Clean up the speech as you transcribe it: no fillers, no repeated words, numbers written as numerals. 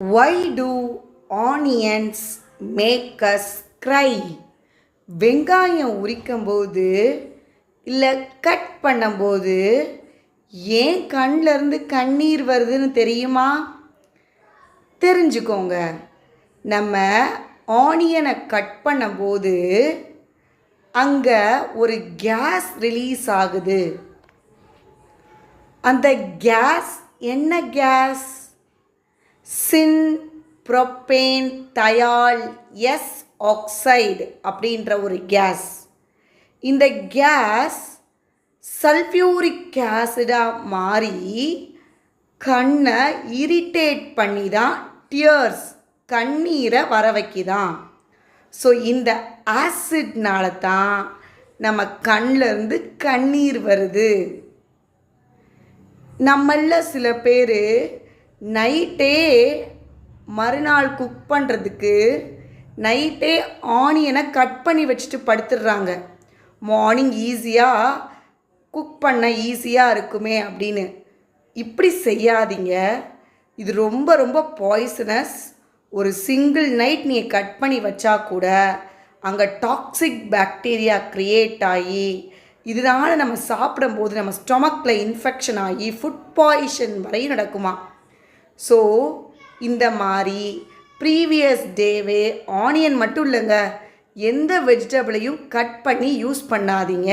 Why do onions make us cry? வெங்காயம் உரிக்கும்போது இல்லை cut பண்ணும்போது ஏன் கண்ணிலேருந்து கண்ணீர் வருதுன்னு தெரியுமா? தெரிஞ்சுக்கோங்க. நம்ம ஆனியனை கட் பண்ணும்போது அங்கே ஒரு கேஸ் ரிலீஸ் ஆகுது. அந்த கேஸ் என்ன கேஸ்? சின்-புரோப்பேன் தயால் எஸ் ஆக்சைடு அப்படின்ற ஒரு கேஸ். இந்த கேஸ் சல்ஃபியூரிக் ஆசிடாக மாறி கண்ணை இரிட்டேட் பண்ணி தான் டியர்ஸ் கண்ணீரை வர வைக்கிதான். ஸோ இந்த ஆசிட்னால தான் நம்ம கண்ணிலேருந்து கண்ணீர் வருது. நம்மள சில பேர் நைட்டே மறுநாள் குக் பண்ணுறதுக்கு நைட்டே ஆனியனை கட் பண்ணி வச்சுட்டு படுத்துடுறாங்க. மார்னிங் ஈஸியாக குக் பண்ண ஈஸியாக இருக்குமே அப்படின்னு. இப்படி செய்யாதீங்க. இது ரொம்ப ரொம்ப பாய்சனஸ். ஒரு சிங்கிள் நைட் நீங்கள் கட் பண்ணி வச்சா கூட அங்கே டாக்ஸிக் பாக்டீரியா க்ரியேட் ஆகி இதனால் நம்ம சாப்பிடும்போது நம்ம ஸ்டொமக்கில் இன்ஃபெக்ஷன் ஆகி ஃபுட் பாய்சன் வரையும் நடக்குமா. ஸோ இந்த மாதிரி ப்ரீவியஸ் டேவே ஆனியன் மட்டும் இல்லைங்க, எந்த வெஜிடபிளையும் கட் பண்ணி யூஸ் பண்ணாதீங்க.